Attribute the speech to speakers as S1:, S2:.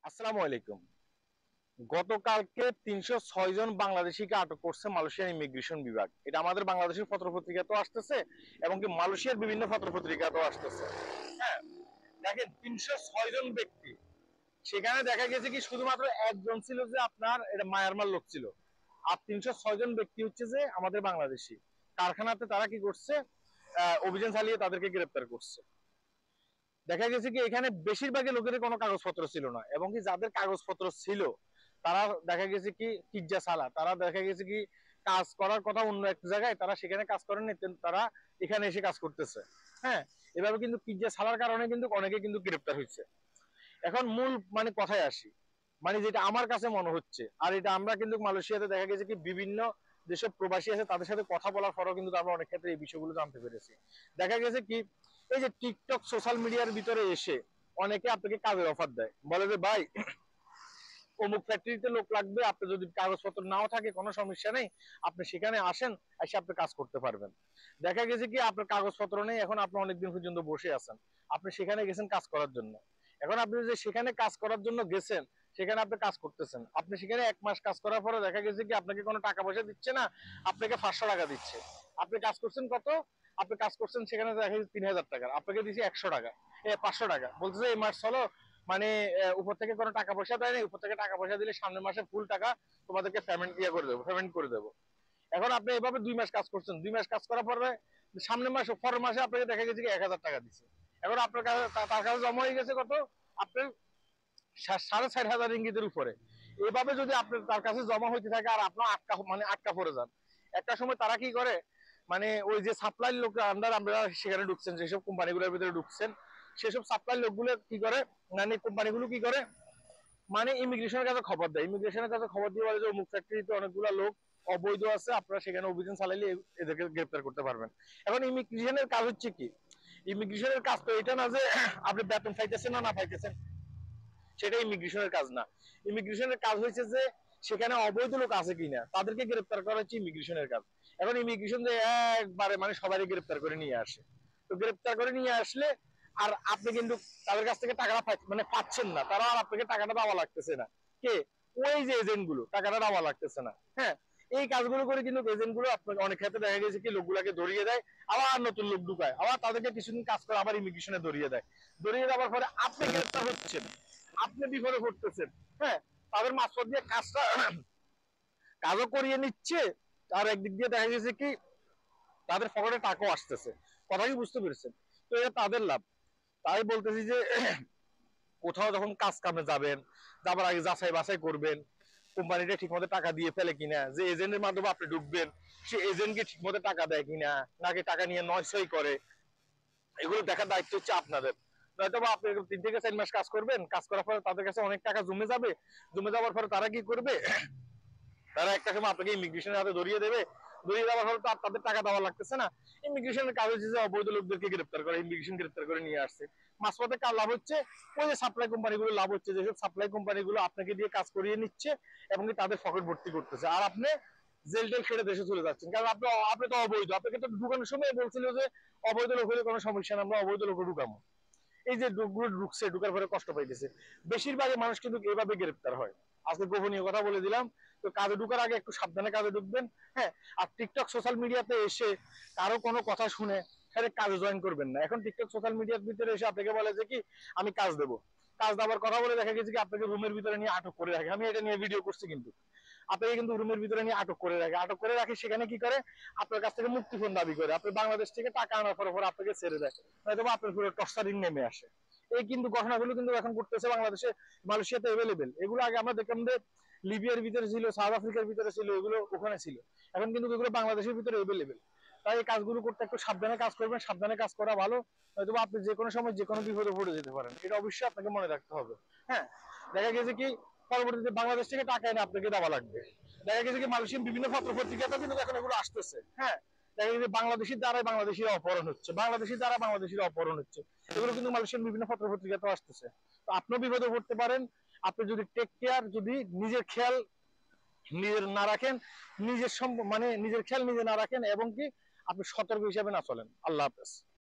S1: আসসালামু আলাইকুম। গতকালকে ৩০৬ জন বাংলাদেশিকে আটক করছে মালয়েশিয়ার ইমিগ্রেশন বিভাগ। এটা আমাদের বাংলাদেশের পত্রপত্রিকাতেও আসতেছে এবং কি মালয়েশিয়ার বিভিন্ন পত্রপত্রিকাতেও আসতেছে। হ্যাঁ, দেখেন ৩০৬ জন ব্যক্তি, সেখানে দেখা গেছে কি শুধুমাত্র একজন ছিল যে আপনার এটা মায়ানমার লোক ছিল, আর ৩০৬ জন ব্যক্তি হচ্ছে যে আমাদের বাংলাদেশি। কারখানাতে তারা কি করছে, অভিযান চালিয়ে তাদেরকে গ্রেপ্তার করছে। দেখা গেছে কি এখানে বেশিরভাগই লোকের কোনো কাগজপত্র ছিল না, এবং কি যাদের কাগজপত্র ছিল তারা দেখা গেছে কি কিজ্জা সালা, তারা দেখা গেছে কি কাজ করার কথা অন্য এক জায়গায়, তারা সেখানে কাজ করেন, তারা এখানে এসে কাজ করতেছে। হ্যাঁ, এভাবে কিন্তু কিজ্জা সালার কারণে কিন্তু অনেকে কিন্তু গ্রেপ্তার হয়েছে। এখন মূল কথায় আসি, যেটা আমার কাছে মনে হচ্ছে, আর এটা আমরা কিন্তু মালয়েশিয়াতে দেখা গেছে কি বিভিন্ন যেসব প্রবাসী আছে তাদের সাথে কথা বলার পরও কিন্তু আমরা অনেক ক্ষেত্রে এই বিষয়গুলো জানতে পেরেছি। দেখা গেছে কি এই যে টিকটক সোশ্যাল মিডিয়ার ভিতরে এসে অনেকে আপনাকে কাজের অফার দেয়, বলে যে ভাই অমুক ফ্যাক্টরিতে লোক লাগবে, আপনি যদি কাগজপত্র নাও থাকে কোনো সমস্যা নেই, আপনি সেখানে আসেন, এসে আপনি কাজ করতে পারবেন। দেখা গেছে কি আপনার কাগজপত্র নেই, এখন আপনি অনেকদিন পর্যন্ত বসে আছেন, আপনি সেখানে গেছেন কাজ করার জন্য। এখন আপনি যে সেখানে কাজ করার জন্য গেছেন, সেখানে আপনি কাজ করতেছেন, আপনি সেখানে 1 মাস কাজ করার পরে দেখা গেছে কি আপনাকে কোনো টাকা পয়সা দিচ্ছে না, আপনাকে 500 টাকা দিচ্ছে। আপনি কাজ করছেন কত, আপনি কাজ করছেন সেখানে দেখা যাচ্ছে 3000 টাকা, আপনাকে দিচ্ছে 100 টাকা, 500 টাকা, বলতেছে এই মাস চলো, উপর থেকে কোনো টাকা পয়সা দেয় না, উপর থেকে টাকা পয়সা দিলে সামনের মাসে ফুল টাকা তোমাদেরকে পেমেন্ট করে দেবো। এখন আপনি এভাবে 2 মাস কাজ করছেন, 2 মাস কাজ করার পরে সামনের মাসে পরের মাসে আপনাকে দেখা গেছে কি 1000 টাকা দিচ্ছে। এখন আপনার কাছে তার কাছে জমা হয়ে গেছে কত, আপনার 4,500 রিঙ্গিতের উপরে। এভাবে যদি আপনার তার কাছে জমা হইতে থাকে আর আপনার আটকা পড়ে যান, একটা সময় তারা কি করে, ওই যে সাপ্লাই লোক আন্ডার আমরা সেখানে ঢুকছেন, যেসব কোম্পানিগুলোর ভিতরে ঢুকছেন, সেসব সাপ্লাই লোকগুলো কি করে, কোম্পানিগুলো কি করে, ইমিগ্রেশনের কাছে খবর দেয়, ইমিগ্রেশনের কাছে খবর দিয়ে বলে যে অমুক ফ্যাক্টরিতে অনেকগুলো লোক অবৈধ আছে, আপনারা সেখানে অভিযান চালাইলে এদেরকে গ্রেপ্তার করতে পারবেন। এখন ইমিগ্রেশনের কাজ হচ্ছে কি, ইমিগ্রেশনের কাজ তো এটা না যে আপনি বেতন পাইতেছেন না না পাইতেছেন, সেটা ইমিগ্রেশনের কাজ না। ইমিগ্রেশনের কাজ হয়েছে যে সেখানে অবৈধ লোক আছে কিনা তাদেরকে গ্রেপ্তার করা হচ্ছে ইমিগ্রেশনের কাজ। এখন ইমিগ্রেশন যে একবারে সবাই গ্রেপ্তার করে নিয়ে আসে, তো গ্রেপ্তার করে নিয়ে আসলে আর আপনি কিন্তু তাদের কাছ থেকে টাকাটা পাচ্ছেন না, তারা আর আপনাকে টাকাটা দেওয়া লাগতেছে না। কে, ওই যে এজেন্ট গুলো টাকাটা দেওয়া লাগতেছে না। হ্যাঁ, এই কাজগুলো করে কিন্তু এজেন্ট গুলো আপনাকে অনেক ক্ষেত্রে দেখা গেছে কি লোকগুলাকে ধরিয়ে দেয়, আবার নতুন লোক ঢুকায়, আবার তাদেরকে কিছুদিন কাজ করে আবার ইমিগ্রেশনে ধরিয়ে দেয়। ধরিয়ে দেওয়ার পরে আপনি গ্রেপ্তার হচ্ছেন, আপনি বিপদে পড়তেছেন। হ্যাঁ, তাদের মাঝপথ দিয়ে কাজও করিয়ে নিচ্ছে, আর একদিক দিয়ে দেখা গেছে কি তাদের পকেটে টাকাও আসতেছে। কথা কি বুঝতে পেরেছেন? তো এটা তাদের লাভ। তাই বলতেছি যে কোথাও যখন কাজ কামে যাবেন, যাবার আগে যাচাই বাছাই করবেন কোম্পানিটা ঠিকমতো টাকা দিয়ে ফেলে কিনা, যে এজেন্টের মাধ্যমে আপনি ঢুকবেন সে এজেন্টকে ঠিকমতো টাকা দেয় কিনা, নাকি টাকা নিয়ে নয়সই করে, এগুলো দেখার দায়িত্ব হচ্ছে আপনাদের। নয়তো বা আপনি 3 থেকে 4 মাস কাজ করবেন, কাজ করার পরে তাদের কাছে অনেক টাকা জমে যাবে, জমে যাওয়ার পরে তারা কি করবে, তারা একটা সময় আপনাকে ইমিগ্রেশনের হাতে ধরিয়ে দেবে, ধরিয়ে দেওয়ার ফলে তো তাদের টাকা দেওয়া লাগতেছে না। ইমিগ্রেশনের কাজ হচ্ছে যে অবৈধ লোকদেরকে গ্রেপ্তার করে, ইমিগ্রেশন গ্রেপ্তার করে নিয়ে আসছে। মাঝপথে কার লাভ হচ্ছে, ওই যে সাপ্লাই কোম্পানিগুলো লাভ হচ্ছে, যেসব সাপ্লাই কোম্পানিগুলো আপনাকে দিয়ে কাজ করিয়ে নিচ্ছে এবং তাদের পকেট ভর্তি করতেছে, আর আপনি জেল টেল খেটে দেশে চলে যাচ্ছেন, কারণ আপনি তো অবৈধ। আপনাকে তো ঢুকানোর সময় বলছিল যে অবৈধ লোক হলে কোনো সমস্যা না, আমরা অবৈধ লোক ঢুকাবো। এই যে লোকগুলো ঢুকছে, ঢুকার পরে কষ্ট পাইতেছে, বেশিরভাগই মানুষ কিন্তু এভাবে গ্রেপ্তার হয়। আজকে গোপনীয় কথা বলে দিলাম, তো কাজে ঢুকার আগে একটু সাবধানে কাজে ঢুকবেন। হ্যাঁ, আর টিকটক সোশ্যাল মিডিয়াতে এসে কারো কোনো কথা শুনে তাহলে কাজে জয়েন করবেন না। এখন টিকটক সোশ্যাল মিডিয়ার ভিতরে এসে আপনাকে বলে যে কি আমি কাজ দেবো, কাজ দেওয়ার কথা বলে দেখা গেছে কি আপনাকে রুমের ভিতরে নিয়ে আটক করে রাখে। আমি এটা নিয়ে ভিডিও করছি, কিন্তু আপনাকে কিন্তু রুমের ভিতরে নিয়ে আটক করে রাখে, আটক করে রাখে, সেখানে কি করে আপনার কাছ থেকে মুক্তিপণ দাবি করে, আপনি বাংলাদেশ থেকে টাকা আনার পরে আপনাকে ছেড়ে দেয়, হয়তো আপনার পুরো টর্চারিং নেমে আসে। এই কিন্তু ঘটনাগুলো কিন্তু এখন করতেছে বাংলাদেশে, মালয়েশিয়াতে অ্যাভেলেবেল। এগুলো আগে আমরা দেখলাম যে লিবিয়ার ভিতরে ছিল, সাউথ আফ্রিকার ভিতরে ছিল, এগুলো ওখানে ছিল, এখন কিন্তু এগুলো বাংলাদেশের ভিতরে অ্যাভেলেবেল। তাই এই কাজগুলো করতে একটু সাবধানে কাজ করবেন, সাবধানে কাজ করা ভালো, হয়তো আপনি যে কোনো সময় যে কোনো বিপদে পড়ে যেতে পারেন, এটা অবশ্যই আপনাকে মনে রাখতে হবে। হ্যাঁ, দেখা গেছে কি পরবর্তীতে বাংলাদেশ থেকে টাকা এনে আপনাকে দেওয়া লাগবে। দেখা গেছে কি মালয়েশিয়ার বিভিন্ন পত্র পত্রিকাতে কিন্তু এখন এগুলো আসতেছে। হ্যাঁ, দেখা গেছে বাংলাদেশের দ্বারাই বাংলাদেশিরা অপহরণ হচ্ছে, বাংলাদেশের দ্বারা বাংলাদেশিরা অপহরণ হচ্ছে, এগুলো কিন্তু মালয়েশিয়ার বিভিন্ন পত্র পত্রিকাতেও আসতেছে। তো আপনিও বিপদে পড়তে পারেন, আপনি যদি টেক কেয়ার, যদি নিজের খেয়াল নিজের না রাখেন, নিজের নিজের খেয়াল নিজে না রাখেন, এবং কি আপনি সতর্ক হিসাবে না চলেন। আল্লাহ হাফেজ।